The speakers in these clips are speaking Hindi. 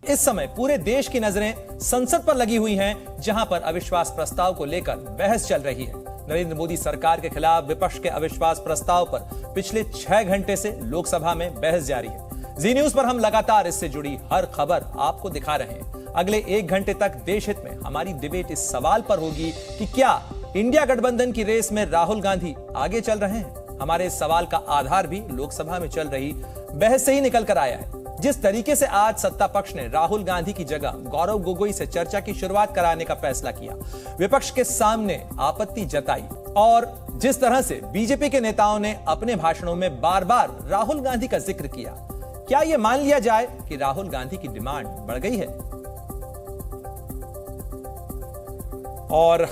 इस समय पूरे देश की नजरें संसद पर लगी हुई हैं, जहां पर अविश्वास प्रस्ताव को लेकर बहस चल रही है। नरेंद्र मोदी सरकार के खिलाफ विपक्ष के अविश्वास प्रस्ताव पर पिछले 6 घंटे से लोकसभा में बहस जारी है। जी न्यूज पर हम लगातार इससे जुड़ी हर खबर आपको दिखा रहे हैं। अगले 1 घंटे तक देश हित में हमारी डिबेट इस सवाल पर होगी कि क्या इंडिया गठबंधन की रेस में राहुल गांधी आगे चल रहे हैं। हमारे इस सवाल का आधार भी लोकसभा में चल रही बहस से ही निकल कर आया है। जिस तरीके से आज सत्ता पक्ष ने राहुल गांधी की जगह गौरव गोगोई से चर्चा की शुरुआत कराने का फैसला किया, विपक्ष के सामने आपत्ति जताई और जिस तरह से बीजेपी के नेताओं ने अपने भाषणों में बार बार राहुल गांधी का जिक्र किया, क्या यह मान लिया जाए कि राहुल गांधी की डिमांड बढ़ गई है? और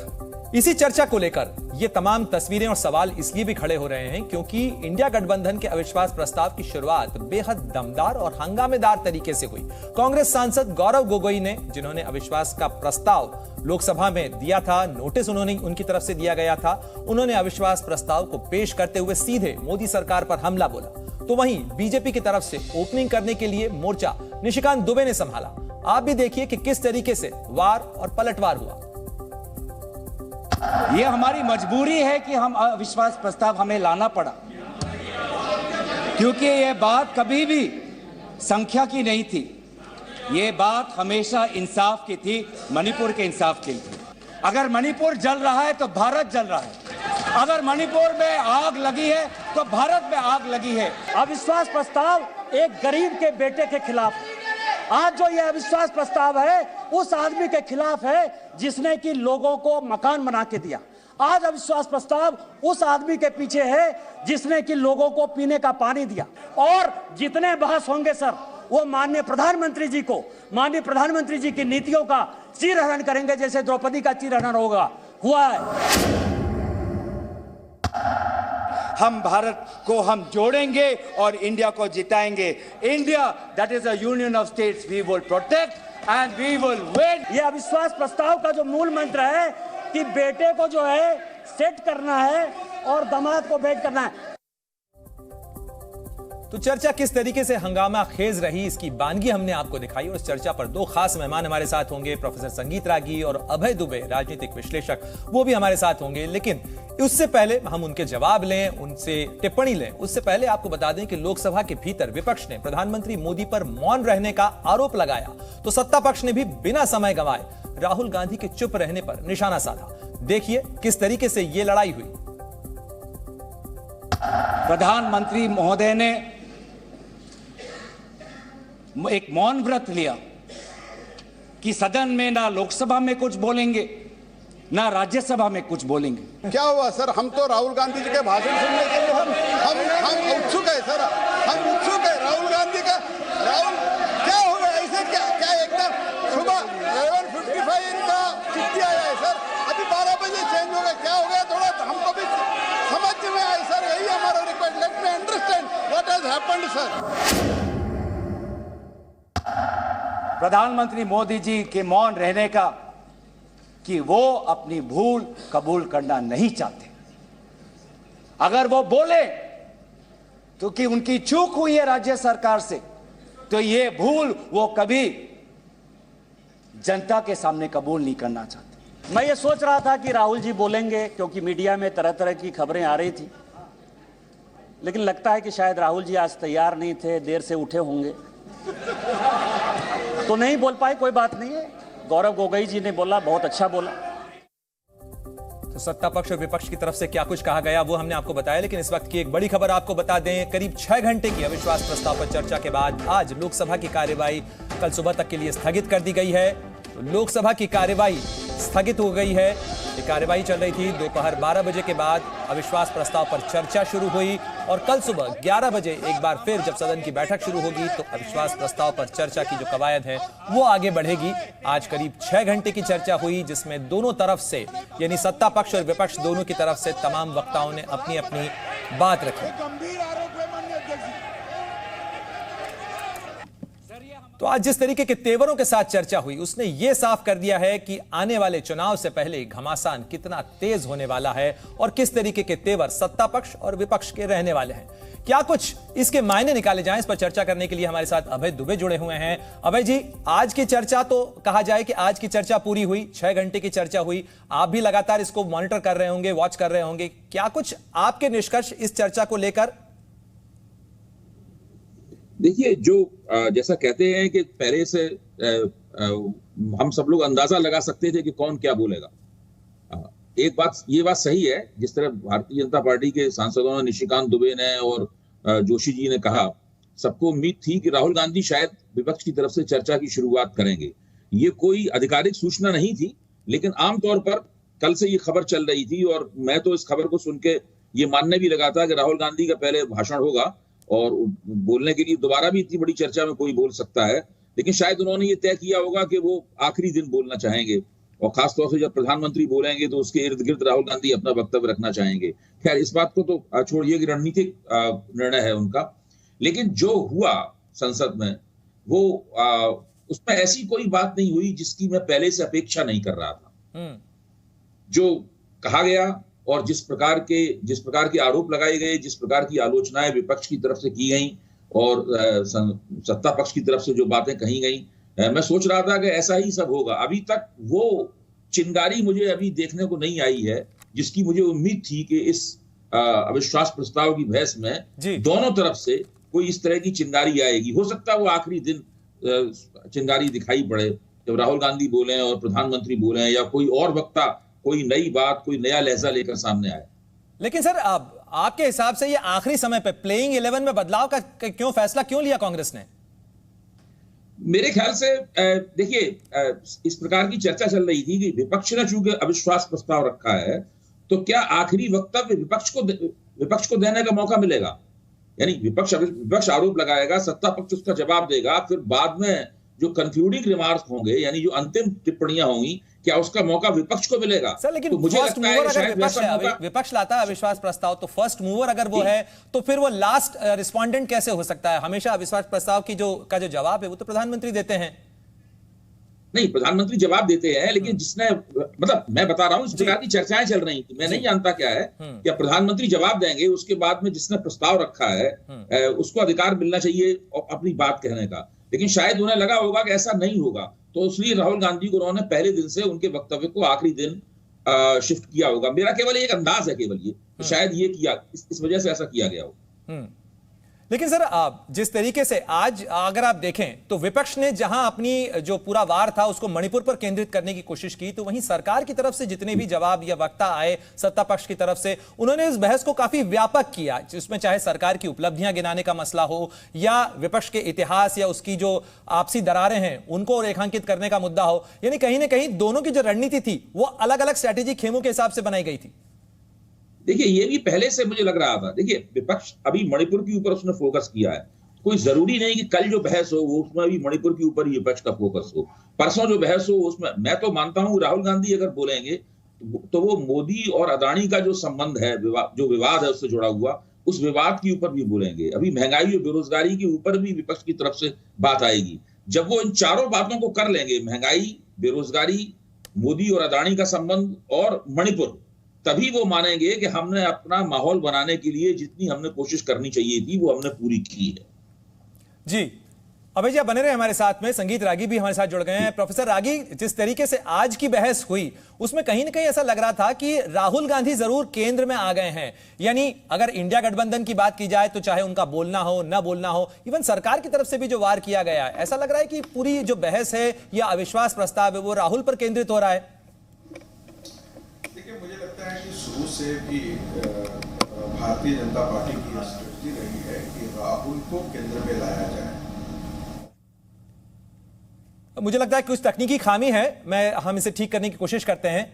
इसी चर्चा को लेकर ये तमाम तस्वीरें और सवाल इसलिए भी खड़े हो रहे हैं क्योंकि इंडिया गठबंधन के अविश्वास प्रस्ताव की शुरुआत बेहद दमदार और हंगामेदार तरीके से हुई। कांग्रेस सांसद गौरव गोगोई ने, जिन्होंने अविश्वास का प्रस्ताव लोकसभा में दिया था, नोटिस उन्होंने उनकी तरफ से दिया गया था, उन्होंने अविश्वास प्रस्ताव को पेश करते हुए सीधे मोदी सरकार पर हमला बोला। तो वहीं बीजेपी की तरफ से ओपनिंग करने के लिए मोर्चा निशिकांत दुबे ने संभाला। आप भी देखिए कि किस तरीके से वार और पलटवार हुआ। ये हमारी मजबूरी है कि हम अविश्वास प्रस्ताव हमें लाना पड़ा, क्योंकि ये बात कभी भी संख्या की नहीं थी। ये बात हमेशा इंसाफ की थी, मणिपुर के इंसाफ की थी। अगर मणिपुर जल रहा है तो भारत जल रहा है, अगर मणिपुर में आग लगी है तो भारत में आग लगी है। अविश्वास प्रस्ताव एक गरीब के बेटे के खिलाफ, आज जो ये अविश्वास प्रस्ताव है उस आदमी के खिलाफ है जिसने कि लोगों को मकान बना के दिया। आज अविश्वास प्रस्ताव उस आदमी के पीछे है जिसने कि लोगों को पीने का पानी दिया। और जितने बहस होंगे सर, वो माननीय प्रधानमंत्री जी को, माननीय प्रधानमंत्री जी की नीतियों का चीरहरण करेंगे, जैसे द्रौपदी का चीरहरण हुआ है। हम भारत को हम जोड़ेंगे और इंडिया को जिताएंगे। India that is a union of states, we will protect and we will win. ये अविश्वास प्रस्ताव का जो मूल मंत्र है कि बेटे को जो है सेट करना है और दामाद को बेट करना है। तो चर्चा किस तरीके से हंगामा खेज रही, इसकी बानगी हमने आपको दिखाई। और इस चर्चा पर 2 खास मेहमान हमारे साथ होंगे, प्रोफेसर संगीत रागी और अभय दुबे, राजनीतिक विश्लेषक, वो भी हमारे साथ होंगे। लेकिन उससे पहले हम उनके जवाब लें, उनसे टिप्पणी लें, उससे पहले आपको बता दें कि लोकसभा के भीतर विपक्ष ने प्रधानमंत्री मोदी पर मौन रहने का आरोप लगाया, तो सत्ता पक्ष ने भी बिना समय गंवाए राहुल गांधी के चुप रहने पर निशाना साधा। देखिए किस तरीके से यह लड़ाई हुई। प्रधानमंत्री महोदय ने एक मौन व्रत लिया कि सदन में ना लोकसभा में कुछ बोलेंगे ना राज्यसभा में कुछ बोलेंगे। क्या हुआ सर? हम तो राहुल गांधी जी के भाषण सुनने के लिए हम उत्सुक है सर, हम उत्सुक है राहुल गांधी का। राहुल क्या हो गया ऐसे? क्या एकदम सुबह 11:55 इनका चिट्ठी आया है सर, अभी 12 बजे चेंज हो गया, क्या हो गया? थोड़ा हमको भी समझ में आए सर, यही हमारा request. Let me understand what has happened sir. प्रधानमंत्री मोदी जी के मौन रहने का कि वो अपनी भूल कबूल करना नहीं चाहते। अगर वो बोले तो कि उनकी चूक हुई है राज्य सरकार से, तो ये भूल वो कभी जनता के सामने कबूल नहीं करना चाहते। मैं ये सोच रहा था कि राहुल जी बोलेंगे, क्योंकि मीडिया में तरह तरह की खबरें आ रही थी, लेकिन लगता है कि शायद राहुल जी आज तैयार नहीं थे, देर से उठे होंगे तो नहीं बोल पाए। कोई बात नहीं है, गौरव गोगोई जी ने बोला, बहुत अच्छा बोला। तो सत्ता पक्ष और विपक्ष की तरफ से क्या कुछ कहा गया वो हमने आपको बताया, लेकिन इस वक्त की एक बड़ी खबर आपको बता दें। करीब 6 घंटे की अविश्वास प्रस्ताव पर चर्चा के बाद आज लोकसभा की कार्यवाही कल सुबह तक के लिए स्थगित कर दी गई है। तो लोकसभा की कार्यवाही स्थगित हो गई है। ये कार्यवाही चल रही थी, दोपहर 12 बजे के बाद अविश्वास प्रस्ताव पर चर्चा शुरू हुई और कल सुबह 11 बजे एक बार फिर जब सदन की बैठक शुरू होगी तो अविश्वास प्रस्ताव पर चर्चा की जो कवायद है वो आगे बढ़ेगी। आज करीब 6 घंटे की चर्चा हुई, जिसमें दोनों तरफ से, यानी सत्ता पक्ष और विपक्ष दोनों की तरफ से तमाम वक्ताओं ने अपनी अपनी बात रखी। तो आज जिस तरीके के तेवरों के साथ चर्चा हुई उसने यह साफ कर दिया है कि आने वाले चुनाव से पहले घमासान कितना तेज होने वाला है और किस तरीके के तेवर सत्ता पक्ष और विपक्ष के रहने वाले हैं। क्या कुछ इसके मायने निकाले जाएं, इस पर चर्चा करने के लिए हमारे साथ अभय दुबे जुड़े हुए हैं। अभय जी, आज की चर्चा तो कहा जाए कि आज की चर्चा पूरी हुई, 6 घंटे की चर्चा हुई, आप भी लगातार इसको मॉनिटर कर रहे होंगे, वॉच कर रहे होंगे। क्या कुछ आपके निष्कर्ष इस चर्चा को लेकर? देखिए, जो जैसा कहते हैं कि पहले से हम सब लोग अंदाजा लगा सकते थे कि कौन क्या बोलेगा। एक बात, ये बात सही है, जिस तरह भारतीय जनता पार्टी के सांसदों ने, निशिकांत दुबे ने और जोशी जी ने कहा, सबको उम्मीद थी कि राहुल गांधी शायद विपक्ष की तरफ से चर्चा की शुरुआत करेंगे। ये कोई आधिकारिक सूचना नहीं थी, लेकिन आमतौर पर कल से ये खबर चल रही थी और मैं तो इस खबर को सुन के ये मानने भी लगा था कि राहुल गांधी का पहले भाषण होगा और बोलने के लिए दोबारा भी इतनी बड़ी चर्चा में कोई बोल सकता है, लेकिन शायद उन्होंने ये तय किया होगा कि वो आखिरी दिन बोलना चाहेंगे और खासतौर से जब प्रधानमंत्री बोलेंगे तो उसके इर्द गिर्द राहुल गांधी अपना वक्तव्य रखना चाहेंगे। खैर, इस बात को तो छोड़िए कि रणनीतिक निर्णय है उनका, लेकिन जो हुआ संसद में वो उसमें ऐसी कोई बात नहीं हुई जिसकी मैं पहले से अपेक्षा नहीं कर रहा था। जो कहा गया और जिस प्रकार के आरोप लगाए गए, जिस प्रकार की आलोचनाएं विपक्ष की तरफ से की गई और सत्ता पक्ष की तरफ से जो बातें कही गई, मैं सोच रहा था कि ऐसा ही सब होगा। अभी तक वो चिंगारी मुझे अभी देखने को नहीं आई है जिसकी मुझे उम्मीद थी कि इस अविश्वास प्रस्ताव की बहस में दोनों तरफ से कोई इस तरह की चिंगारी आएगी। हो सकता है वो आखिरी दिन चिंगारी दिखाई पड़े जब राहुल गांधी बोले और प्रधानमंत्री बोले या कोई और वक्ता कोई नई बात, कोई नया लहजा लेकर सामने आए। लेकिन सर, आपके हिसाब से ये आखिरी समय पे प्लेइंग 11 में बदलाव का क्यों फैसला क्यों लिया कांग्रेस ने? मेरे ख्याल से देखिए, इस प्रकार की चर्चा चल रही थी कि विपक्ष ने चूंकि अविश्वास प्रस्ताव रखा है तो क्या आखिरी वक्तव्य विपक्ष को देने का मौका मिलेगा। यानी विपक्ष आरोप लगाएगा, सत्ता पक्ष उसका जवाब देगा, फिर बाद में जो कंक्लूडिंग रिमार्क्स होंगे यानी जो अंतिम टिप्पणियां होंगी, क्या उसका मौका विपक्ष को मिलेगा? सर, लेकिन तो मुझे फर्स्ट मूवर अगर विपक्ष लाता है अविश्वास प्रस्ताव, तो फर्स्ट मूवर अगर वो है तो फिर वो लास्ट रिस्पोंडेंट कैसे हो सकता है? हमेशा अविश्वास प्रस्ताव की जो जवाब है वो तो प्रधानमंत्री देते हैं। नहीं, प्रधानमंत्री जवाब देते हैं, लेकिन जिसने, मतलब मैं बता रहा हूं, इस प्रकार की चर्चाएं चल रही थी, मैं नहीं जानता क्या है, क्या प्रधानमंत्री जवाब देंगे, उसके बाद में जिसने प्रस्ताव रखा है उसको अधिकार मिलना चाहिए अपनी बात कहने का, लेकिन शायद उन्हें लगा होगा कि ऐसा नहीं होगा, तो इसलिए राहुल गांधी को उन्होंने पहले दिन से उनके वक्तव्य को आखिरी दिन शिफ्ट किया होगा। मेरा केवल एक अंदाज है, केवल ये, शायद ये किया, इस वजह से ऐसा किया गया हो। लेकिन सर, जिस तरीके से आज अगर आप देखें तो विपक्ष ने जहां अपनी जो पूरा वार था उसको मणिपुर पर केंद्रित करने की कोशिश की, तो वहीं सरकार की तरफ से जितने भी जवाब या वक्ता आए सत्ता पक्ष की तरफ से, उन्होंने इस बहस को काफी व्यापक किया, जिसमें चाहे सरकार की उपलब्धियां गिनाने का मसला हो या विपक्ष के इतिहास या उसकी जो आपसी दरारें हैं उनको रेखांकित करने का मुद्दा हो। यानी कहीं ना कहीं दोनों की जो रणनीति थी वो अलग अलग स्ट्रैटेजी खेमों के हिसाब से बनाई गई थी। देखिए, ये भी पहले से मुझे लग रहा था। देखिए, विपक्ष अभी मणिपुर के ऊपर उसने फोकस किया है, कोई जरूरी नहीं कि कल जो बहस हो वो उसमें भी मणिपुर के ऊपर ही विपक्ष का फोकस हो, परसों जो बहस हो उसमें। मैं तो मानता हूं राहुल गांधी अगर बोलेंगे तो वो मोदी और अदानी का जो संबंध है, जो विवाद है उससे जुड़ा हुआ, उस विवाद के ऊपर भी बोलेंगे। अभी महंगाई और बेरोजगारी के ऊपर भी विपक्ष की तरफ से बात आएगी। जब वो इन चारों बातों को कर लेंगे, महंगाई, बेरोजगारी, मोदी और अदानी का संबंध और मणिपुर, तभी वो मानेंगे कि हमने अपना माहौल बनाने के लिए जितनी हमने कोशिश करनी चाहिए थी वो हमने पूरी की है। जी, अभय जी आप बने रहे हमारे साथ में। संगीत रागी भी हमारे साथ जुड़ गए हैं। प्रोफेसर रागी, जिस तरीके से आज की बहस हुई उसमें कहीं ना कहीं ऐसा लग रहा था कि राहुल गांधी जरूर केंद्र में आ गए हैं। यानी अगर इंडिया गठबंधन की बात की जाए तो चाहे उनका बोलना हो ना बोलना हो, इवन सरकार की तरफ से भी जो वार किया गया है, ऐसा लग रहा है कि पूरी जो बहस है या अविश्वास प्रस्ताव है वो राहुल पर केंद्रित हो रहा है। मुझे लगता है कि शुरू से भी भारतीय जनता पार्टी की स्ट्रेटजी रही है कि राहुल को केंद्र में लाया जाए। मुझे लगता है कुछ तकनीकी खामी है, हम इसे ठीक करने की कोशिश करते हैं।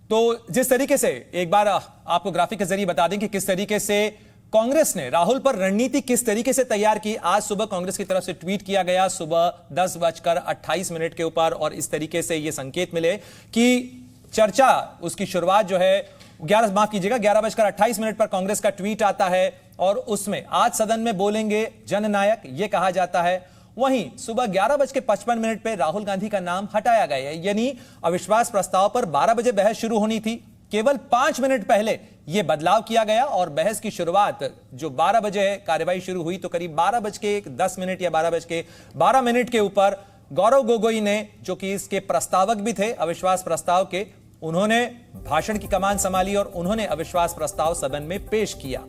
तो जिस तरीके से एक बार आपको ग्राफिक के जरिए बता दें कि किस तरीके से कांग्रेस ने राहुल पर रणनीति किस तरीके से तैयार की। आज सुबह कांग्रेस की तरफ से ट्वीट किया गया सुबह 10:28 के ऊपर, और इस तरीके से यह संकेत मिले कि चर्चा उसकी शुरुआत जो है 11:28 पर कांग्रेस का ट्वीट आता है और उसमें आज सदन में बोलेंगे जननायक, यह कहा जाता है। वहीं सुबह 11:55 पे राहुल गांधी का नाम हटाया गया है, यानी अविश्वास प्रस्ताव पर 12 बजे बहस शुरू होनी थी। केवल 5 मिनट पहले यह बदलाव किया गया और बहस की शुरुआत जो 12 बजे कार्यवाही शुरू हुई तो करीब 12:10 या 12:12 के ऊपर गौरव गोगोई ने, जो कि इसके प्रस्तावक भी थे अविश्वास प्रस्ताव के, उन्होंने भाषण की कमान संभाली और उन्होंने अविश्वास प्रस्ताव सदन में पेश किया।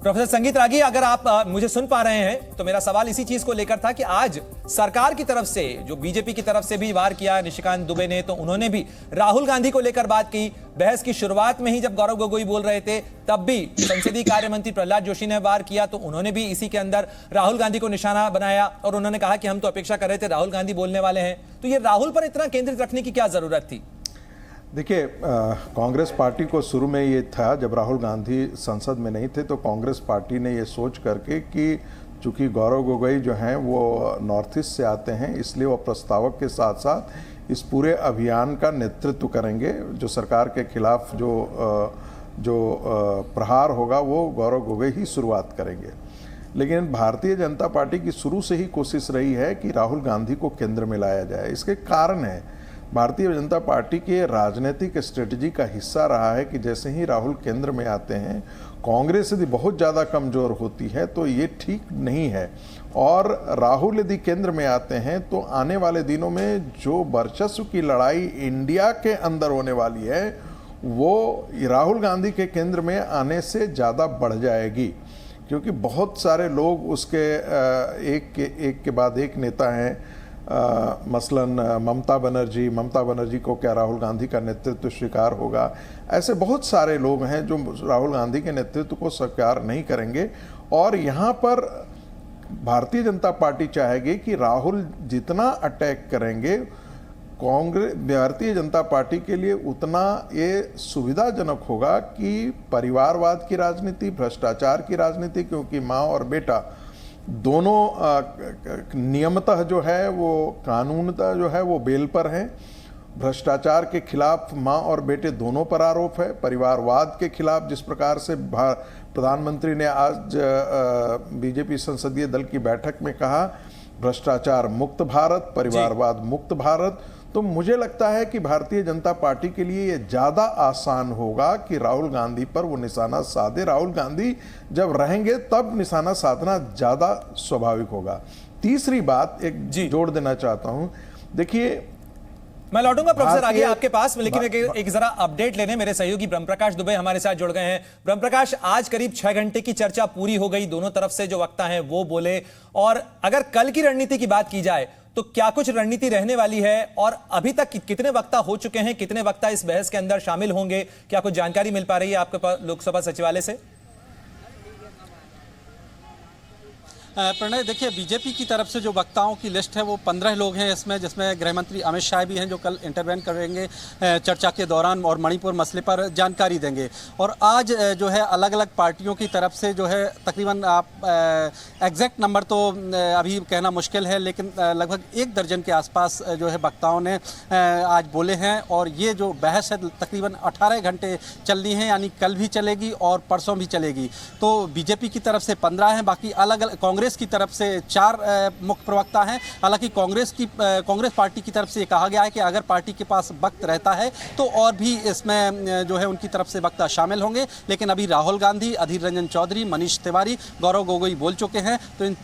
प्रोफेसर संगीत रागी, अगर आप मुझे सुन पा रहे हैं तो मेरा सवाल इसी चीज को लेकर था कि आज सरकार की तरफ से, जो बीजेपी की तरफ से भी वार किया निशिकांत दुबे ने, तो उन्होंने भी राहुल गांधी को लेकर बात की। बहस की शुरुआत में ही जब गौरव गोगोई बोल रहे थे तब भी संसदीय कार्य मंत्री प्रहलाद जोशी ने वार किया, तो उन्होंने भी इसी के अंदर राहुल गांधी को निशाना बनाया और उन्होंने कहा कि हम तो अपेक्षा कर रहे थे राहुल गांधी बोलने वाले हैं। तो ये राहुल पर इतना केंद्रित रखने की क्या जरूरत थी? देखिए, कांग्रेस पार्टी को शुरू में ये था, जब राहुल गांधी संसद में नहीं थे तो कांग्रेस पार्टी ने ये सोच करके कि चूंकि गौरव गोगोई जो हैं वो नॉर्थ ईस्ट से आते हैं, इसलिए वो प्रस्तावक के साथ साथ इस पूरे अभियान का नेतृत्व करेंगे। जो सरकार के खिलाफ जो प्रहार होगा वो गौरव गोगोई ही शुरुआत करेंगे। लेकिन भारतीय जनता पार्टी की शुरू से ही कोशिश रही है कि राहुल गांधी को केंद्र में लाया जाए। इसके कारण है, भारतीय जनता पार्टी के राजनीतिक स्ट्रेटजी का हिस्सा रहा है कि जैसे ही राहुल केंद्र में आते हैं, कांग्रेस यदि बहुत ज़्यादा कमज़ोर होती है तो ये ठीक नहीं है। और राहुल यदि केंद्र में आते हैं तो आने वाले दिनों में जो वर्चस्व की लड़ाई इंडिया के अंदर होने वाली है वो राहुल गांधी के केंद्र में आने से ज़्यादा बढ़ जाएगी, क्योंकि बहुत सारे लोग उसके एक के बाद एक नेता हैं। मसलन ममता बनर्जी को क्या राहुल गांधी का नेतृत्व स्वीकार होगा? ऐसे बहुत सारे लोग हैं जो राहुल गांधी के नेतृत्व को स्वीकार नहीं करेंगे। और यहाँ पर भारतीय जनता पार्टी चाहेगी कि राहुल जितना अटैक करेंगे भारतीय जनता पार्टी के लिए उतना ये सुविधाजनक होगा कि परिवारवाद की राजनीति, भ्रष्टाचार की राजनीति, क्योंकि माँ और बेटा दोनों नियमतः जो है वो कानूनतः जो है वो बेल पर हैं। भ्रष्टाचार के खिलाफ माँ और बेटे दोनों पर आरोप है। परिवारवाद के खिलाफ जिस प्रकार से प्रधानमंत्री ने आज बीजेपी संसदीय दल की बैठक में कहा, भ्रष्टाचार मुक्त भारत, परिवारवाद मुक्त भारत, तो मुझे लगता है कि भारतीय जनता पार्टी के लिए ये ज़्यादा आसान होगा कि राहुल गांधी पर वो निशाना साधे। राहुल गांधी जब रहेंगे तब निशाना साधना ज़्यादा स्वाभाविक होगा। तीसरी बात एक जोड़ देना चाहता हूं, देखिए मैं लौटूंगा प्रोफेसर आगे आपके पास, लेकिन एक जरा अपडेट लेने मेरे सहयोगी ब्रह्मप्रकाश दुबे हमारे साथ जुड़ गए हैं। ब्रह्मप्रकाश, आज करीब 6 घंटे की चर्चा पूरी हो गई, दोनों तरफ से जो वक्ता हैं वो बोले, और अगर कल की रणनीति की बात की जाए तो क्या कुछ रणनीति रहने वाली है? और अभी तक कितने वक्ता हो चुके हैं, कितने वक्ता इस बहस के अंदर शामिल होंगे? क्या कुछ जानकारी मिल पा रही है आपके पास लोकसभा सचिवालय से? प्रणय, देखिए, बीजेपी की तरफ से जो वक्ताओं की लिस्ट है वो 15 लोग हैं इसमें, जिसमें गृह मंत्री अमित शाह भी हैं जो कल इंटरवेन करेंगे चर्चा के दौरान और मणिपुर मसले पर जानकारी देंगे। और आज जो है अलग अलग पार्टियों की तरफ से जो है तकरीबन आप एग्जैक्ट नंबर तो अभी कहना मुश्किल है, लेकिन लगभग 1 दर्जन के आसपास जो है वक्ताओं ने आज बोले हैं। और ये जो बहस है तकरीबन 18 घंटे चलनी है, यानी कल भी चलेगी और परसों भी चलेगी। तो बीजेपी की तरफ से 15 हैं, बाकी अलग अलग कांग्रेस की तरफ से 4 मुख्य प्रवक्ता हैं। हालांकि कांग्रेस पार्टी की तरफ से कहा गया है कि अगर पार्टी के पास वक्त रहता है तो और भी इसमें जो है उनकी तरफ से वक्ता शामिल होंगे। लेकिन अभी राहुल गांधी, अधीर रंजन चौधरी, मनीष तिवारी, गौरव गोगोई बोल चुके हैं, तो इन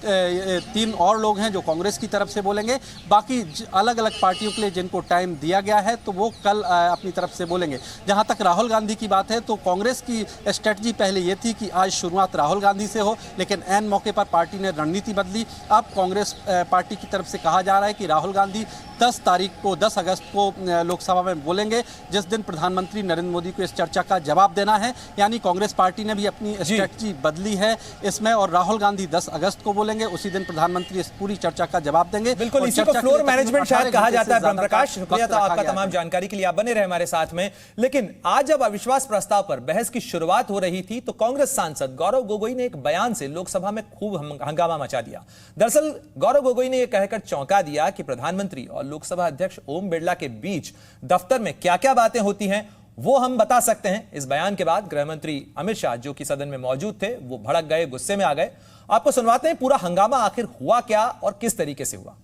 3 और लोग हैं जो कांग्रेस की तरफ से बोलेंगे। बाकी अलग अलग पार्टियों के लिए जिनको टाइम दिया गया है तो वो कल अपनी तरफ से बोलेंगे। जहां तक राहुल गांधी की बात है तो कांग्रेस की स्ट्रेटजी पहले ये थी कि आज शुरुआत राहुल गांधी से हो, लेकिन ऐन मौके पर पार्टी ने रणनीति बदली। अब कांग्रेस पार्टी की तरफ से कहा जा रहा है कि राहुल गांधी 10 अगस्त को लोकसभा में बोलेंगे, जिस दिन प्रधानमंत्री नरेंद्र मोदी को इस चर्चा का जवाब देना है। यानी कांग्रेस पार्टी ने भी अपनी स्ट्रेटजी बदली है इसमें, और राहुल गांधी 10 अगस्त को बोलेंगे, उसी दिन प्रधानमंत्री इस पूरी चर्चा का जवाब देंगे। बिल्कुल, इसी को फ्लोर मैनेजमेंट शायद कहा जाता है। ब्रह्मप्रकाश, शुक्रिया था आपका तमाम जानकारी के लिए, आप बने रहे हमारे साथ में। लेकिन आज जब अविश्वास प्रस्ताव पर बहस की शुरुआत हो रही थी तो कांग्रेस सांसद गौरव गोगोई ने एक बयान से लोकसभा में खूब हंगामा मचा दिया। दरअसल गौरव गोगोई ने यह कहकर चौंका दिया कि प्रधानमंत्री और लोकसभा अध्यक्ष ओम बिरला के बीच दफ्तर में क्या क्या बातें होती हैं वो हम बता सकते हैं। इस बयान के बाद गृह मंत्री अमित शाह, जो कि सदन में मौजूद थे, वो भड़क गए, गुस्से में आ गए आपको सुनवाते हैं पूरा हंगामा आखिर हुआ क्या और किस तरीके से हुआ।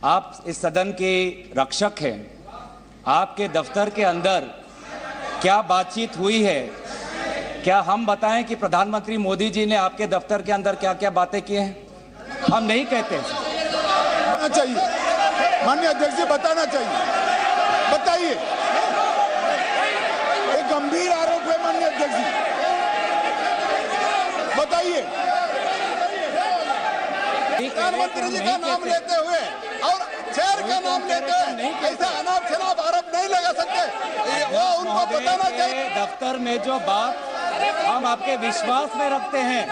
आप इस सदन के रक्षक हैं, आपके दफ्तर के अंदर क्या बातचीत हुई है, क्या हम बताएं कि प्रधानमंत्री मोदी जी ने आपके दफ्तर के अंदर क्या क्या बातें की हैं? हम नहीं कहते। बताना चाहिए माननीय अध्यक्ष जी, बताना चाहिए, बताइए। एक गंभीर आरोप है माननीय अध्यक्ष जी, बताइए। प्रधानमंत्री जी का नाम लेते हुए और चेयर का नाम लेते हुए ऐसे अनाप शनाप आरोप नहीं लगा सकते, वो उनको बताना चाहिए। दफ्तर में जो बात हम आपके विश्वास में रखते हैं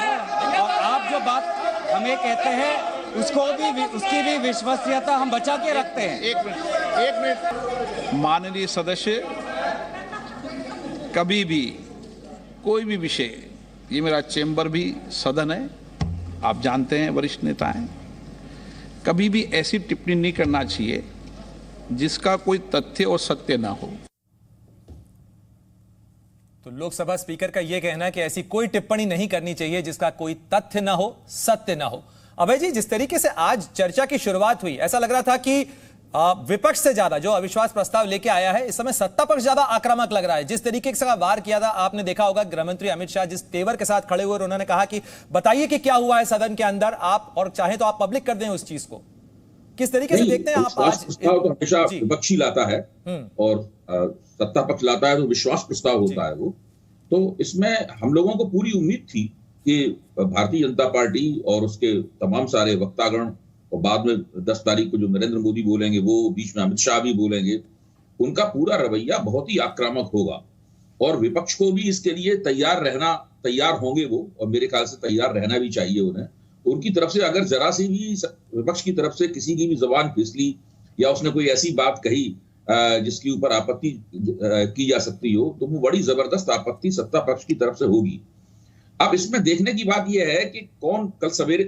और आप जो बात हमें कहते हैं उसकी भी विश्वसनीयता हम बचा के रखते हैं। एक मिनट। माननीय सदस्य, कभी भी कोई भी विषय, ये मेरा चेंबर भी सदन है, आप जानते हैं, वरिष्ठ नेता हैं, कभी भी ऐसी टिप्पणी नहीं करना चाहिए जिसका कोई तथ्य और सत्य ना हो। तो लोकसभा स्पीकर का यह कहना है कि ऐसी कोई टिप्पणी नहीं करनी चाहिए जिसका कोई तथ्य ना हो, सत्य ना हो। अभय जी, जिस तरीके से आज चर्चा की शुरुआत हुई, ऐसा लग रहा था कि विपक्ष से ज्यादा जो अविश्वास प्रस्ताव लेके आया है, इस समय सत्ता पक्ष ज्यादा आक्रामक लग रहा है। जिस तरीके से वार किया था, आपने देखा होगा गृहमंत्री अमित शाह जिस तेवर के साथ खड़े हुए और उन्होंने कहा कि बताइए कि क्या हुआ है सदन के अंदर, आप और चाहे तो आप पब्लिक कर दें उस चीज को। किस तरीके से देखते हैं आप आज? प्रस्ताव तो हमेशा विपक्षी लाता है और सत्ता पक्ष लाता है तो विश्वास प्रस्ताव होता है वो। तो इसमें हम लोगों को पूरी उम्मीद थी कि भारतीय जनता पार्टी और उसके तमाम सारे वक्तागण, और बाद में 10 तारीख को जो नरेंद्र मोदी बोलेंगे, वो बीच में अमित शाह भी बोलेंगे, उनका पूरा रवैया बहुत ही आक्रामक होगा और विपक्ष को भी इसके लिए तैयार होंगे वो, और मेरे ख्याल से तैयार रहना भी चाहिए उन्हें। उनकी तरफ से अगर जरा सी भी विपक्ष की तरफ से किसी की भी जबान फिसली या उसने कोई ऐसी बात कही जिसके ऊपर आपत्ति की जा सकती हो, तो वो बड़ी जबरदस्त आपत्ति सत्ता पक्ष की तरफ से होगी। अब इसमें देखने की बात यह है कि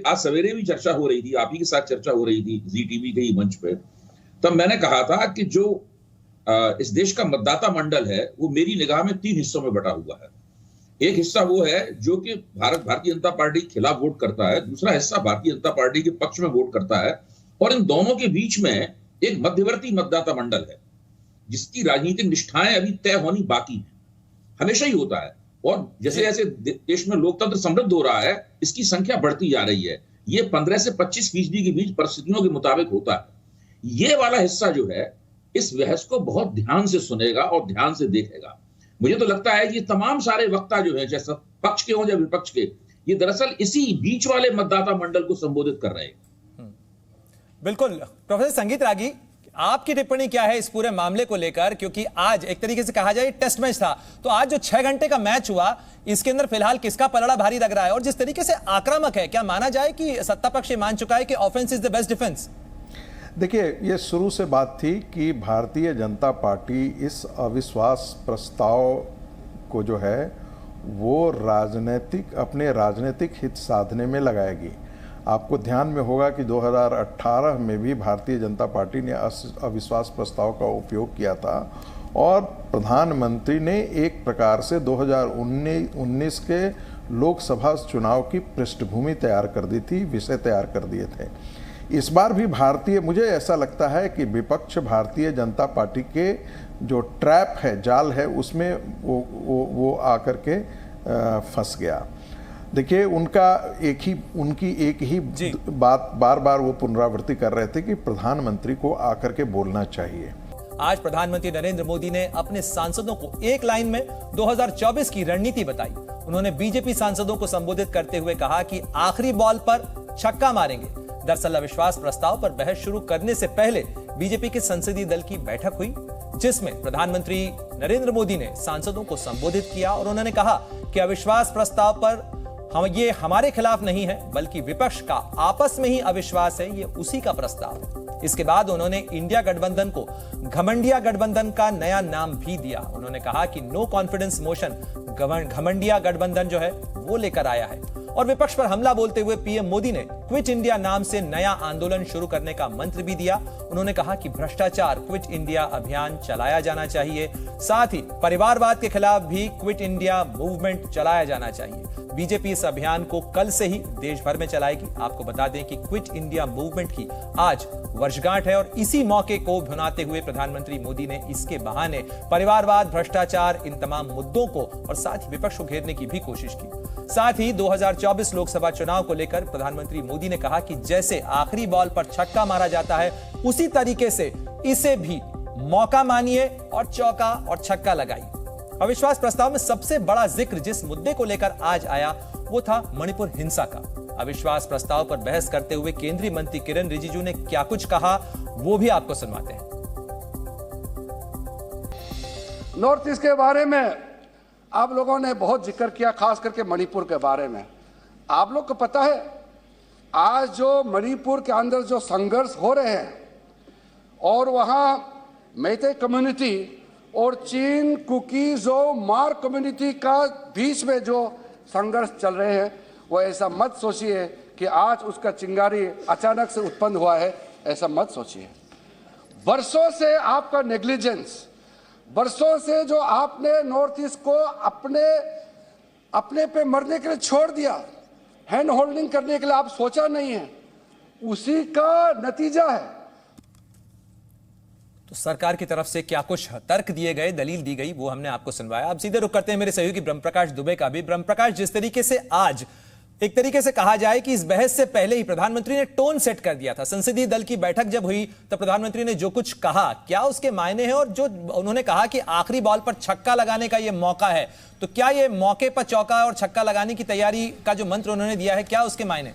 आज सवेरे भी चर्चा हो रही थी, आप ही के साथ चर्चा हो रही थी जी टीवी के ही मंच पे। तब मैंने कहा था कि जो इस देश का मतदाता मंडल है वो मेरी निगाह में 3 हिस्सों में बटा हुआ है। एक हिस्सा वो है जो कि भारतीय जनता पार्टी के खिलाफ वोट करता है, दूसरा हिस्सा भारतीय जनता पार्टी के पक्ष में वोट करता है, और इन दोनों के बीच में एक मध्यवर्ती मतदाता मंडल है जिसकी राजनीतिक निष्ठाएं अभी तय होनी बाकी है। हमेशा ही होता है, और जैसे जैसे देश में लोकतंत्र समृद्ध हो रहा है, इसकी संख्या बढ़ती जा रही है। ये 15 से 25% के बीच परिस्थितियों के मुताबिक होता है। ये वाला हिस्सा जो है इस बहस को बहुत ध्यान से सुनेगा और ध्यान से देखेगा। मुझे तो लगता है कि तमाम सारे वक्ता जो है, चाहे पक्ष के हों या विपक्ष के, ये दरअसल इसी बीच वाले मतदाता मंडल को संबोधित कर रहे हैं। बिल्कुल। प्रोफेसर संगीत रागी, आपकी टिप्पणी क्या है इस पूरे मामले को लेकर? क्योंकि आज एक तरीके से कहा जाए टेस्ट मैच था, तो आज जो 6 घंटे का मैच हुआ, इसके अंदर फिलहाल किसका पलड़ा भारी लग रहा है? और जिस तरीके से आक्रामक है, क्या माना जाए कि सत्ता पक्ष मान चुका है कि offence is the best defence? देखिए, ये शुरू से बात थी कि भारतीय जनता पार्टी इस अविश्वास प्रस्ताव को जो है वो अपने राजनीतिक हित साधने में लगाएगी। आपको ध्यान में होगा कि 2018 में भी भारतीय जनता पार्टी ने अविश्वास प्रस्ताव का उपयोग किया था और प्रधानमंत्री ने एक प्रकार से 2019 के लोकसभा चुनाव की पृष्ठभूमि तैयार कर दी थी, विषय तैयार कर दिए थे। इस बार भी मुझे ऐसा लगता है कि विपक्ष भारतीय जनता पार्टी के जो ट्रैप है, जाल है, उसमें वो आकर के फंस गया। देखिए, उनकी एक ही बात बार बार वो पुनरावृत्ति कर रहे थे कि प्रधानमंत्री को आकर के बोलना चाहिए। आज प्रधानमंत्री नरेंद्र मोदी ने अपने सांसदों को एक लाइन में 2024 की रणनीति बताई। उन्होंने बीजेपी सांसदों को संबोधित करते हुए कहा कि आखिरी बॉल पर छक्का मारेंगे। दरअसल अविश्वास प्रस्ताव पर बहस शुरू करने से पहले बीजेपी के संसदीय दल की बैठक हुई, जिसमें प्रधानमंत्री नरेंद्र मोदी ने सांसदों को संबोधित किया और उन्होंने कहा कि अविश्वास प्रस्ताव पर ये हमारे खिलाफ नहीं है, बल्कि विपक्ष का आपस में ही अविश्वास है, ये उसी का प्रस्ताव। इसके बाद उन्होंने इंडिया गठबंधन को घमंडिया गठबंधन का नया नाम भी दिया। उन्होंने कहा कि नो कॉन्फिडेंस मोशन घमंडिया गठबंधन जो है वो लेकर आया है। और विपक्ष पर हमला बोलते हुए पीएम मोदी ने क्विट इंडिया नाम से नया आंदोलन शुरू करने का मंत्र भी दिया। उन्होंने कहा कि भ्रष्टाचार क्विट इंडिया अभियान चलाया जाना चाहिए, साथ ही परिवारवाद के खिलाफ भी क्विट इंडिया मूवमेंट चलाया जाना चाहिए। बीजेपी इस अभियान को कल से ही देश भर में चलाएगी। आपको बता दें कि क्विट इंडिया मूवमेंट की आज वर्षगांठ है और इसी मौके को भुनाते हुए प्रधानमंत्री मोदी ने इसके बहाने परिवारवाद, भ्रष्टाचार, इन तमाम मुद्दों को और साथ ही विपक्ष को घेरने की भी कोशिश की। साथ ही 2024 लोकसभा चुनाव को लेकर प्रधानमंत्री मोदी ने कहा कि जैसे आखिरी बॉल पर छक्का मारा जाता है, उसी तरीके से इसे भी मौका मानिए और चौका और छक्का लगाइए। अविश्वास प्रस्ताव में सबसे बड़ा जिक्र जिस मुद्दे को लेकर आज आया वो था मणिपुर हिंसा का। अविश्वास प्रस्ताव पर बहस करते हुए केंद्रीय मंत्री किरण रिजिजू ने क्या कुछ कहा वो भी आपको सुनवाते हैं। नॉर्थ ईस्ट के बारे में आप लोगों ने बहुत जिक्र किया, खास करके मणिपुर के बारे में। आप लोग को पता है आज जो मणिपुर के अंदर जो संघर्ष हो रहे हैं और वहां मैते कम्युनिटी और चीन, कुकीज और मार कम्युनिटी का बीच में जो संघर्ष चल रहे हैं, वो ऐसा मत सोचिए कि आज उसका चिंगारी अचानक से उत्पन्न हुआ है, ऐसा मत सोचिए। बरसों से आपका नेग्लिजेंस, बरसों से जो आपने नॉर्थ ईस्ट को अपने पे मरने के लिए छोड़ दिया, हैंड होल्डिंग करने के लिए आप सोचा नहीं है, उसी का नतीजा है। तो सरकार की तरफ से क्या कुछ तर्क दिए गए, दलील दी गई, वो हमने आपको सुनवाया। अब सीधे रुख करते हैं मेरे सहयोगी ब्रह्मप्रकाश दुबे का भी। ब्रह्मप्रकाश, जिस तरीके से आज एक तरीके से कहा जाए कि इस बहस से पहले ही प्रधानमंत्री ने टोन सेट कर दिया था, संसदीय दल की बैठक जब हुई तब प्रधानमंत्री ने जो कुछ कहा, क्या उसके मायने हैं? और जो उन्होंने कहा कि आखिरी बॉल पर छक्का लगाने का यह मौका है, तो क्या यह मौके पर चौका और छक्का लगाने की तैयारी का जो मंत्र उन्होंने दिया है, क्या उसके मायने?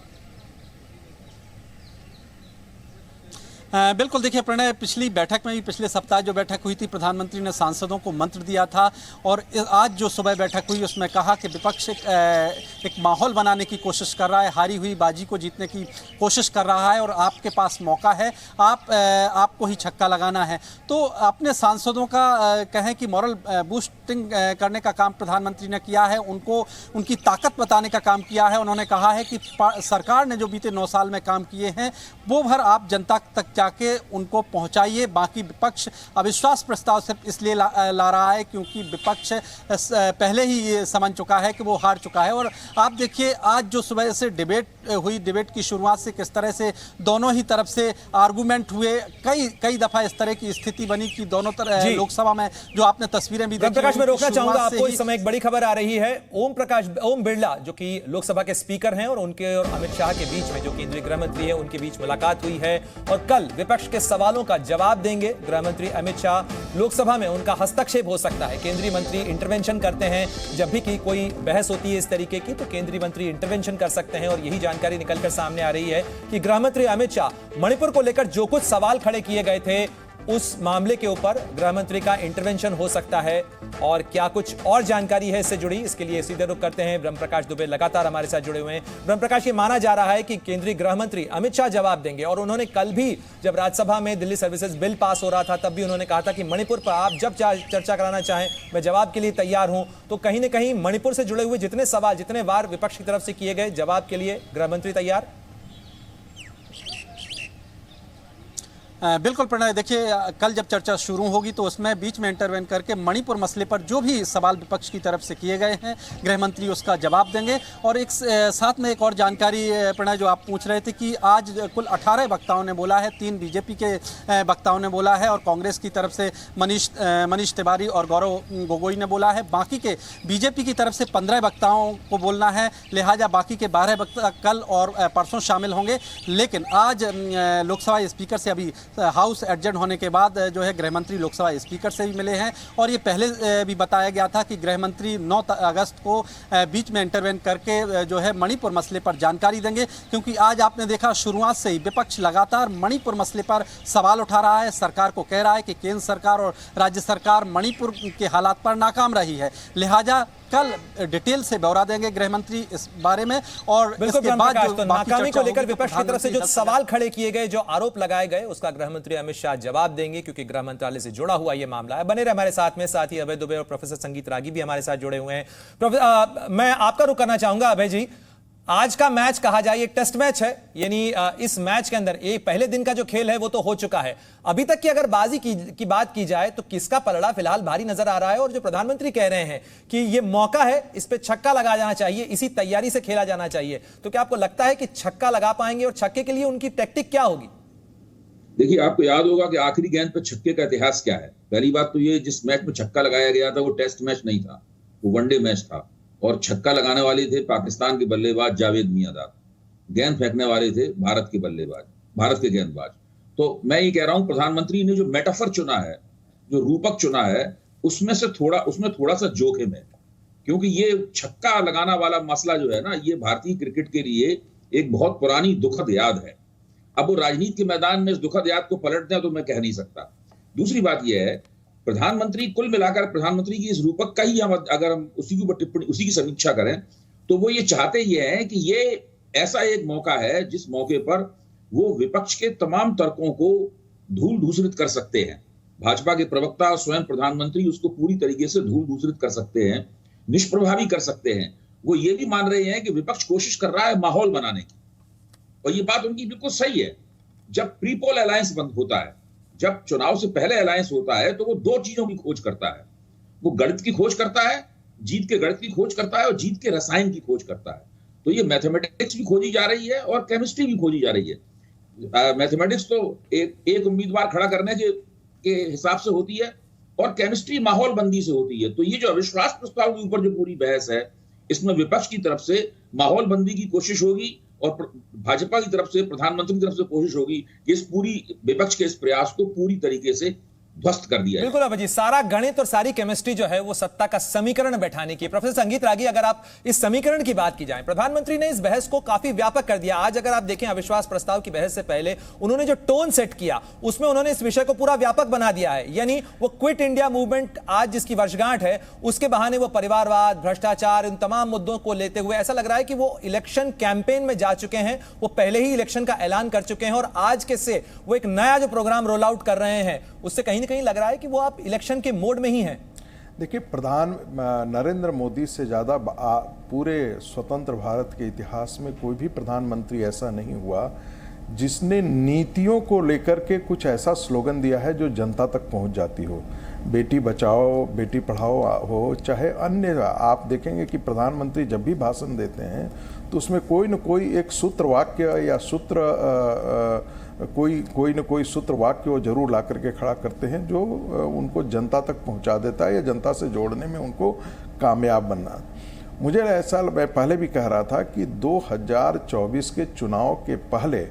बिल्कुल, देखिए प्रणय, पिछली बैठक में भी, पिछले सप्ताह जो बैठक हुई थी, प्रधानमंत्री ने सांसदों को मंत्र दिया था और आज जो सुबह बैठक हुई उसमें कहा कि विपक्ष एक माहौल बनाने की कोशिश कर रहा है, हारी हुई बाजी को जीतने की कोशिश कर रहा है और आपके पास मौका है, आपको ही छक्का लगाना है। तो अपने सांसदों का कहें कि मॉरल बूस्टिंग करने का काम प्रधानमंत्री ने किया है, उनको उनकी ताकत बताने का काम किया है। उन्होंने कहा है कि सरकार ने जो बीते 9 साल में काम किए हैं वो भर आप जनता तक जाके उनको पहुंचाइए। बाकी विपक्ष अविश्वास प्रस्ताव सिर्फ इसलिए ला रहा है क्योंकि विपक्ष पहले ही ये समझ चुका है कि वो हार चुका है। और आप देखिए आज जो सुबह से डिबेट हुई, डिबेट की शुरुआत से किस तरह से दोनों ही तरफ से आर्गूमेंट हुए, कई दफा इस तरह की स्थिति बनी कि दोनों तरफ लोकसभा में जो आपने तस्वीरें भी देखी। प्रकाश, मैं रोकना चाहूंगा आपको, इस समय एक बड़ी खबर आ रही है। ओम बिरला जो कि लोकसभा के स्पीकर हैं और उनके और अमित शाह के बीच में, जो केंद्रीय गृह मंत्री है, उनके बीच मुलाकात हुई है और कल विपक्ष के सवालों का जवाब देंगे गृह मंत्री अमित शाह। लोकसभा में उनका हस्तक्षेप हो सकता है, केंद्रीय मंत्री इंटरवेंशन करते हैं जब भी कोई बहस होती है इस तरीके की, तो केंद्रीय मंत्री इंटरवेंशन कर सकते हैं और यही जानकारी निकलकर सामने आ रही है कि गृह मंत्री अमित शाह मणिपुर को लेकर जो कुछ सवाल खड़े किए गए थे उस मामले के ऊपर गृह मंत्री का इंटरवेंशन हो सकता है। और क्या कुछ और जानकारी है इससे जुड़ी, इसके लिए सीधे रुख करते हैं। ब्रह्मप्रकाश दुबे लगातार हमारे साथ जुड़े हुए हैं। ब्रह्मप्रकाश, ये माना जा रहा है कि केंद्रीय गृह मंत्री अमित शाह जवाब देंगे और उन्होंने कल भी जब राज्यसभा में दिल्ली सर्विसेज बिल पास हो रहा था तब भी उन्होंने कहा था कि मणिपुर पर आप जब चर्चा कराना चाहें मैं जवाब के लिए तैयार हूं। तो कहीं ना कहीं मणिपुर से जुड़े हुए जितने सवाल, जितने वार विपक्ष की तरफ से किए गए, जवाब के लिए गृह मंत्री तैयार? बिल्कुल प्रणय, देखिए कल जब चर्चा शुरू होगी तो उसमें बीच में इंटरवेन करके मणिपुर मसले पर जो भी सवाल विपक्ष की तरफ से किए गए हैं गृह मंत्री उसका जवाब देंगे। और एक साथ में एक और जानकारी प्रणय जो आप पूछ रहे थे कि आज कुल 18 वक्ताओं ने बोला है, 3 बीजेपी के वक्ताओं ने बोला है और कांग्रेस की तरफ से मनीष तिवारी और गौरव गोगोई ने बोला है। बाकी के बीजेपी की तरफ से 15 वक्ताओं को बोलना है, लिहाजा बाकी के 12 वक्ता कल और परसों शामिल होंगे। लेकिन आज लोकसभा स्पीकर से अभी हाउस एडजर्न होने के बाद जो है गृह मंत्री लोकसभा स्पीकर से भी मिले हैं और ये पहले भी बताया गया था कि गृह मंत्री 9 अगस्त को बीच में इंटरवेन करके जो है मणिपुर मसले पर जानकारी देंगे। क्योंकि आज आपने देखा शुरुआत से ही विपक्ष लगातार मणिपुर मसले पर सवाल उठा रहा है, सरकार को कह रहा है कि केंद्र सरकार और राज्य सरकार मणिपुर के हालात पर नाकाम रही है। लिहाजा कल डिटेल से ब्यौरा देंगे गृह मंत्री इस बारे में। और इसके बाद जो नाकामी को लेकर विपक्ष की तरफ से जो सवाल खड़े किए गए, जो आरोप लगाए गए, उसका गृह मंत्री अमित शाह जवाब देंगे क्योंकि गृह मंत्रालय से जुड़ा हुआ यह मामला है। बने रहे हमारे साथ में, साथ ही अभय दुबे और प्रोफेसर संगीत रागी भी हमारे साथ जुड़े हुए हैं। मैं आपका रुख करना चाहूंगा अभय जी, आज का मैच कहा जाए एक टेस्ट मैच है, यानी इस मैच के अंदर एक पहले दिन का जो खेल है वो तो हो चुका है। अभी तक की अगर बाजी की बात की जाए तो किसका पलड़ा फिलहाल भारी नजर आ रहा है? और जो प्रधानमंत्री कह रहे हैं कि ये मौका है, इस पे छक्का लगा जाना चाहिए, इसी तैयारी से खेला जाना चाहिए, तो क्या आपको लगता है कि छक्का लगा पाएंगे? और छक्के के लिए उनकी टैक्टिक क्या होगी? देखिए, आपको याद होगा कि आखिरी गेंद पे छक्के का इतिहास क्या है। पहली बात तो ये, जिस मैच में छक्का लगाया गया था वो टेस्ट मैच नहीं था, वो वनडे मैच था, और छक्का लगाने वाले थे पाकिस्तान के बल्लेबाज जावेद मियांदाद, गेंद फेंकने वाले थे भारत के गेंदबाज। तो मैं ये कह रहा हूं, प्रधानमंत्री ने जो मेटाफर चुना है, जो रूपक चुना है, उसमें थोड़ा सा जोखिम है, क्योंकि ये छक्का लगाना वाला मसला जो है ना, ये भारतीय क्रिकेट के लिए एक बहुत पुरानी दुखद याद है। अब वो राजनीति के मैदान में इस दुखद याद को पलट दें तो मैं कह नहीं सकता। दूसरी बात यह है, प्रधानमंत्री, कुल मिलाकर प्रधानमंत्री की इस रूपक का ही अगर हम उसी के ऊपर टिप्पणी, उसी की समीक्षा करें, तो वो ये चाहते ये हैं कि ये ऐसा एक मौका है जिस मौके पर वो विपक्ष के तमाम तर्कों को धूल दूसरित कर सकते हैं। भाजपा के प्रवक्ता स्वयं प्रधानमंत्री उसको पूरी तरीके से धूल दूसरित कर सकते हैं, निष्प्रभावी कर सकते हैं। वो ये भी मान रहे हैं कि विपक्ष कोशिश कर रहा है माहौल बनाने की, और ये बात उनकी बिल्कुल सही है। जब प्री पोल अलायंस बंद होता है, जब चुनाव से पहले अलायंस होता है, तो वो दो चीजों की खोज करता है। वो गणित की खोज करता है, जीत के गणित की खोज करता है, और जीत के रसायन की खोज करता है। तो ये मैथमेटिक्स भी खोजी जा रही है और केमिस्ट्री भी खोजी जा रही है। मैथमेटिक्स तो एक उम्मीदवार खड़ा करने के हिसाब से होती है, और केमिस्ट्री माहौल बंदी से होती है। तो ये जो अविश्वास प्रस्ताव के ऊपर जो पूरी बहस है, इसमें विपक्ष की तरफ से माहौल बंदी की कोशिश होगी, और भाजपा की तरफ से, प्रधानमंत्री की तरफ से कोशिश होगी कि इस पूरी विपक्ष के इस प्रयास को पूरी तरीके से ध्वस्त कर दिया। बिल्कुल अभय जी, सारा गणित और सारी केमिस्ट्री जो है वो सत्ता का समीकरण बैठाने की। प्रोफेसर संगीत रागी, अगर आप इस समीकरण की बात की जाए, प्रधानमंत्री ने इस बहस को काफी व्यापक कर दिया। आज अगर आप देखें अविश्वास प्रस्ताव की बहस से पहले उन्होंने जो टोन सेट किया, उसमें उन्होंने इस विषय को पूरा व्यापक बना दिया है। यानी वो क्विट इंडिया मूवमेंट आज जिसकी वर्षगांठ है, उसके बहाने वो परिवारवाद, भ्रष्टाचार, इन तमाम मुद्दों को लेते हुए ऐसा लग रहा है कि वो इलेक्शन कैंपेन में जा चुके हैं, वो पहले ही इलेक्शन का ऐलान कर चुके हैं, और आज के से वो एक नया जो प्रोग्राम रोल आउट कर रहे हैं, उससे कहीं ना कहीं लग रहा है कि वो आप इलेक्शन के मोड में ही हैं। देखिए, नरेंद्र मोदी से ज़्यादा पूरे स्वतंत्र भारत के इतिहास में कोई भी प्रधानमंत्री ऐसा नहीं हुआ जिसने नीतियों को लेकर के कुछ ऐसा स्लोगन दिया है जो जनता तक पहुंच जाती हो। बेटी बचाओ, बेटी पढ़ाओ हो, चाहे अन्य, आप देखेंगे कि प्रधानमंत्री जब भी भाषण देते हैं तो उसमें कोई न कोई एक सूत्र वाक्य या कोई न कोई सूत्र वाक्य वो जरूर ला करके खड़ा करते हैं जो उनको जनता तक पहुंचा देता है या जनता से जोड़ने में उनको कामयाब बनना। मुझे ऐसा, मैं पहले भी कह रहा था कि 2024 के चुनाव के पहले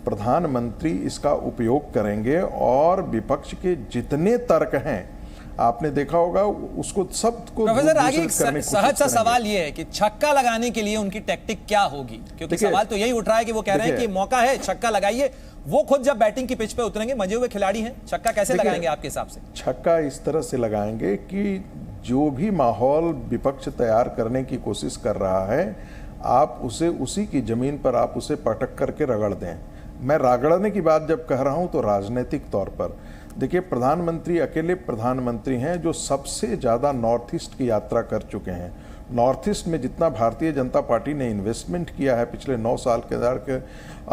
प्रधानमंत्री इसका उपयोग करेंगे, और विपक्ष के जितने तर्क हैं आपने देखा होगा उसको सबको। प्रोफेसर आगे सहज सा सवाल ये है कि छक्का लगाने के लिए उनकी टैक्टिक क्या होगी, क्योंकि सवाल तो यही उठ रहा है कि वो कह रहे हैं कि मौका है, छक्का लगाइए। वो खुद जब बैटिंग की पिच पे उतरेंगे, मजे हुए खिलाड़ी हैं, छक्का कैसे लगाएंगे आपके हिसाब से? छक्का इस तरह से लगाएंगे कि जो भी माहौल विपक्ष तैयार करने की कोशिश कर रहा है, आप उसे उसी की जमीन पर आप उसे पटक करके रगड़ दें। मैं रगड़ने की बात जब कह रहा हूं तो राजनीतिक तौर पर देखिए, प्रधानमंत्री अकेले प्रधानमंत्री हैं जो सबसे ज़्यादा नॉर्थ ईस्ट की यात्रा कर चुके हैं। नॉर्थ ईस्ट में जितना भारतीय जनता पार्टी ने इन्वेस्टमेंट किया है पिछले 9 साल के दौरान के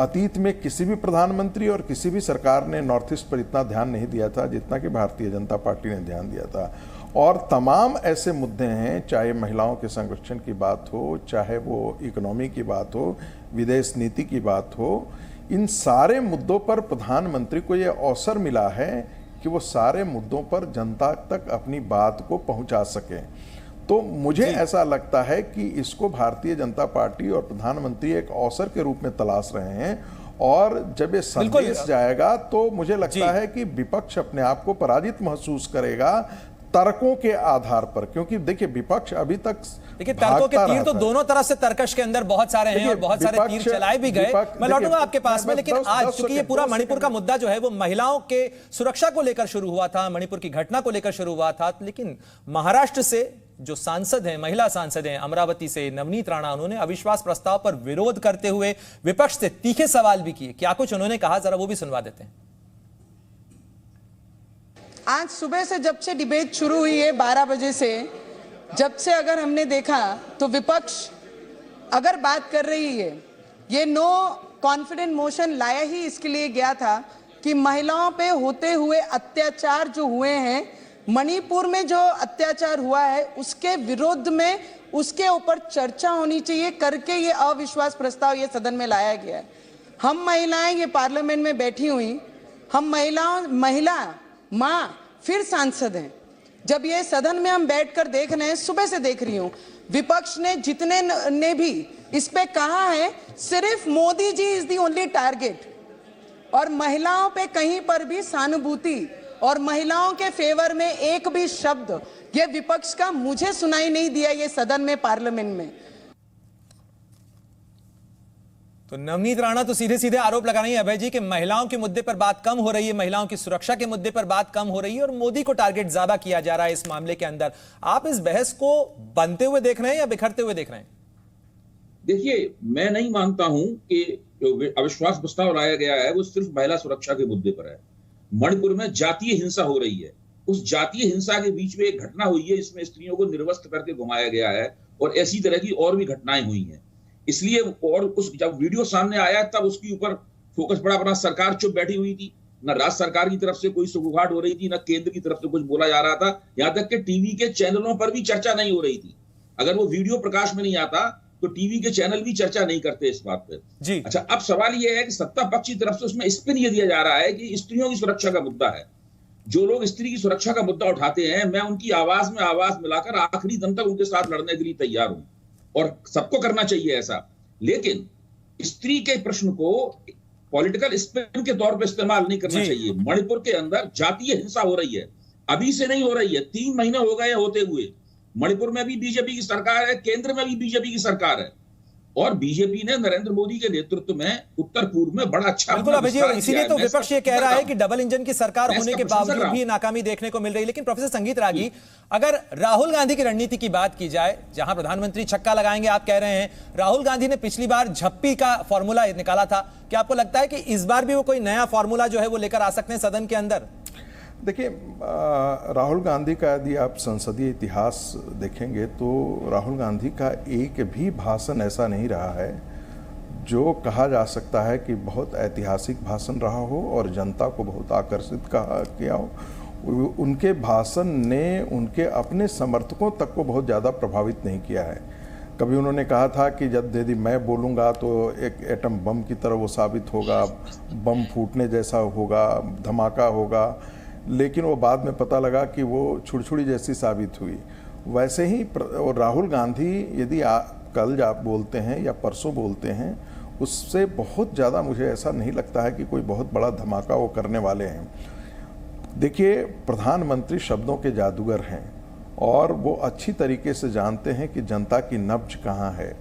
अतीत में किसी भी प्रधानमंत्री और किसी भी सरकार ने नॉर्थ ईस्ट पर इतना ध्यान नहीं दिया था जितना कि भारतीय जनता पार्टी ने ध्यान दिया था। और तमाम ऐसे मुद्दे हैं, चाहे महिलाओं के संरक्षण की बात हो, चाहे वो इकोनॉमी की बात हो, विदेश नीति की बात हो, इन सारे मुद्दों पर प्रधानमंत्री को ये अवसर मिला है कि वो सारे मुद्दों पर जनता तक अपनी बात को पहुंचा सकें। तो मुझे ऐसा लगता है कि इसको भारतीय जनता पार्टी और प्रधानमंत्री एक अवसर के रूप में तलाश रहे हैं, और जब ये संदेश जाएगा तो मुझे लगता है कि विपक्ष अपने आप को पराजित महसूस करेगा तर्कों के आधार पर, क्योंकि देखिए विपक्ष अभी तक, देखिए तर्कों के तीर तो दोनों तरफ से तर्कश के अंदर बहुत सारे हैं और बहुत सारे तीर चलाए भी गए। मैं लौटूंगा आपके पास में, लेकिन आज चूंकि ये पूरा मणिपुर का मुद्दा जो है वो महिलाओं के सुरक्षा को लेकर शुरू हुआ था, मणिपुर की घटना को लेकर शुरू हुआ था, लेकिन महाराष्ट्र से जो सांसद हैं, महिला सांसद हैं, अमरावती से नवनीत राणा, उन्होंने अविश्वास प्रस्ताव पर विरोध करते हुए विपक्ष से तीखे सवाल भी किए। क्या कुछ उन्होंने कहा, जरा वो भी सुनवा देते हैं। आज सुबह से जब से डिबेट शुरू हुई है 12 बजे से, जब से अगर हमने देखा तो विपक्ष अगर बात कर रही है, ये नो कॉन्फिडेंट मोशन लाया ही इसके लिए गया था कि महिलाओं पे होते हुए अत्याचार जो हुए हैं, मणिपुर में जो अत्याचार हुआ है उसके विरोध में उसके ऊपर चर्चा होनी चाहिए करके ये अविश्वास प्रस्ताव ये सदन में लाया गया है। हम महिलाएं ये पार्लियामेंट में बैठी हुई, हम महिला माँ फिर सांसद हैं। जब ये सदन में हम बैठकर देख रहे हैं, सुबह से देख रही हूं, विपक्ष ने जितने ने भी इस पे कहा है सिर्फ Modi ji is the only target, और महिलाओं पे कहीं पर भी सहानुभूति और महिलाओं के फेवर में एक भी शब्द ये विपक्ष का मुझे सुनाई नहीं दिया ये सदन में, पार्लियामेंट में। तो नवनीत राणा तो सीधे सीधे आरोप लगा रही है अभय जी कि महिलाओं के मुद्दे पर बात कम हो रही है, महिलाओं की सुरक्षा के मुद्दे पर बात कम हो रही है और मोदी को टारगेट ज्यादा किया जा रहा है इस मामले के अंदर। आप इस बहस को बनते हुए देख रहे हैं या बिखरते हुए देख रहे हैं? देखिए, मैं नहीं मानता हूं कि जो अविश्वास प्रस्ताव लाया गया है वो सिर्फ महिला सुरक्षा के मुद्दे पर है। मणिपुर में जातीय हिंसा हो रही है, उस जातीय हिंसा के बीच में एक घटना हुई है इसमें स्त्रियों को निर्वस्त्र करके घुमाया गया है और ऐसी तरह की और भी घटनाएं हुई हैं। इसलिए और उस जब वीडियो सामने आया तब उसके ऊपर फोकस पड़ा, अपना सरकार चुप बैठी हुई थी, न राज्य सरकार की तरफ से कोई सुगबुगाहट हो रही थी, न केंद्र की तरफ से कुछ बोला जा रहा था, यहां तक कि टीवी के चैनलों पर भी चर्चा नहीं हो रही थी। अगर वो वीडियो प्रकाश में नहीं आता तो टीवी के चैनल भी चर्चा नहीं करते इस बात पर जी। अच्छा, अब सवाल यह है कि सत्ता पक्ष की तरफ से उसमें स्पिन ये दिया जा रहा है कि स्त्रियों की सुरक्षा का मुद्दा है। जो लोग स्त्री की सुरक्षा का मुद्दा उठाते हैं, मैं उनकी आवाज में आवाज मिलाकर आखिरी दम तक उनके साथ लड़ने के लिए तैयार हूं और सबको करना चाहिए ऐसा। लेकिन स्त्री के प्रश्न को पॉलिटिकल स्पिन के तौर पर इस्तेमाल नहीं करना चाहिए। मणिपुर के अंदर जातीय हिंसा हो रही है, अभी से नहीं हो रही है, 3 महीने हो गए होते हुए। मणिपुर में भी बीजेपी की सरकार है, केंद्र में भी बीजेपी की सरकार है और बीजेपी ने नरेंद्र मोदी के नेतृत्व में उत्तर पूर्व में बड़ा अच्छा इसीलिए तो विपक्ष ये कह रहा है कि डबल इंजन की सरकार होने के बावजूद भी नाकामी देखने को मिल रही है। लेकिन प्रोफेसर संगीत रागी, अगर राहुल गांधी की रणनीति की बात की जाए, जहां प्रधानमंत्री छक्का लगाएंगे आप कह रहे हैं, राहुल गांधी ने पिछली बार झप्पी का फॉर्मूला निकाला था, क्या आपको लगता है कि इस बार भी वो कोई नया फॉर्मूला जो है वो लेकर आ सकते हैं सदन के अंदर? देखिए, राहुल गांधी का यदि आप संसदीय इतिहास देखेंगे तो राहुल गांधी का एक भी भाषण ऐसा नहीं रहा है जो कहा जा सकता है कि बहुत ऐतिहासिक भाषण रहा हो और जनता को बहुत आकर्षित किया हो। उनके भाषण ने उनके अपने समर्थकों तक को बहुत ज़्यादा प्रभावित नहीं किया है। कभी उन्होंने कहा था कि जब यदि मैं बोलूँगा तो एक एटम बम की तरह वो साबित होगा, बम फूटने जैसा होगा, धमाका होगा, लेकिन वो बाद में पता लगा कि वो छुड़छुड़ी जैसी साबित हुई। वैसे ही और राहुल गांधी यदि कल आप बोलते हैं या परसों बोलते हैं, उससे बहुत ज़्यादा मुझे ऐसा नहीं लगता है कि कोई बहुत बड़ा धमाका वो करने वाले हैं। देखिए, प्रधानमंत्री शब्दों के जादूगर हैं और वो अच्छी तरीके से जानते हैं कि जनता की नब्ज कहाँ है।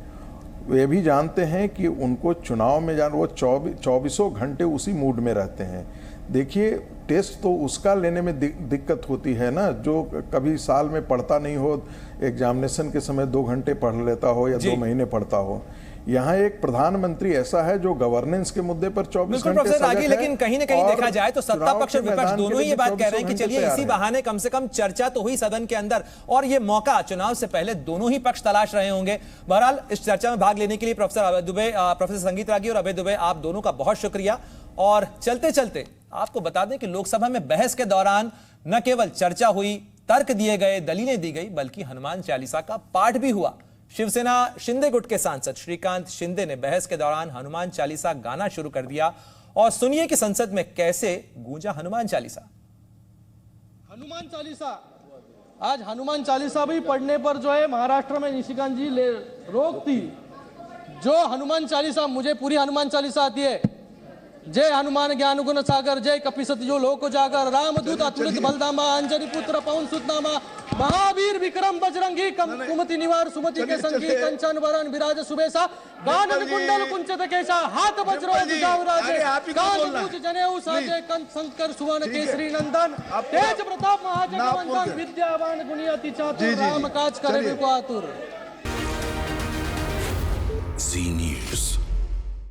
वे भी जानते हैं कि उनको चुनाव में वो 24 घंटे उसी मूड में रहते हैं। देखिए, टेस्ट तो उसका लेने में दिक्कत होती है ना जो कभी साल में पढ़ता नहीं हो, एग्जामिनेशन के समय 2 घंटे पढ़ लेता हो या 2 महीने पढ़ता हो। यहाँ एक प्रधानमंत्री ऐसा है जो गवर्नेंस के मुद्दे पर 24 घंटे सजग है। लेकिन कहीं ना कहीं देखा जाए तो सत्ता पक्ष और विपक्ष दोनों ही ये बात कह रहे हैं कि चलिए इसी बहाने कम से कम चर्चा तो हुई सदन के अंदर, और ये मौका चुनाव से पहले दोनों ही पक्ष तलाश रहे होंगे। बहरहाल इस चर्चा में भाग लेने के लिए प्रोफेसर संगीत रागी और अभय दुबे, आप दोनों का बहुत शुक्रिया। और चलते चलते आपको बता दें कि लोकसभा में बहस के दौरान न केवल चर्चा हुई, तर्क दिए गए, दलीलें दी गई, बल्कि हनुमान चालीसा का पाठ भी हुआ। शिवसेना शिंदे गुट के सांसद श्रीकांत शिंदे ने बहस के दौरान हनुमान चालीसा गाना शुरू कर दिया और सुनिए कि संसद में कैसे गूंजा हनुमान चालीसा। हनुमान चालीसा, आज हनुमान चालीसा भी पढ़ने पर जो है महाराष्ट्र में निशिकांत जी रोक थी। जो हनुमान चालीसा, मुझे पूरी हनुमान चालीसा आती है। जय हनुमान ज्ञान गुण सागर, जय कपीसति जो लोक जागर, रामदूत अतुलित बलधामा, अंजनी पुत्र पवन सुत नामा, महावीर विक्रम बजरंगी, कुमति निवार सुमति के संगी, कंचन वरण विराज सुबेसा, गानन कुंडल कुंचित केसा, हाथ वज्रो भुजाऊ राजे, कान मूज जनेऊ साजे, कंठ शंकर सुवन केसरी नंदन, तेज प्रताप महाजगवंदन, विद्यावान गुणी अति चातुर, राम काज करे को आतुर।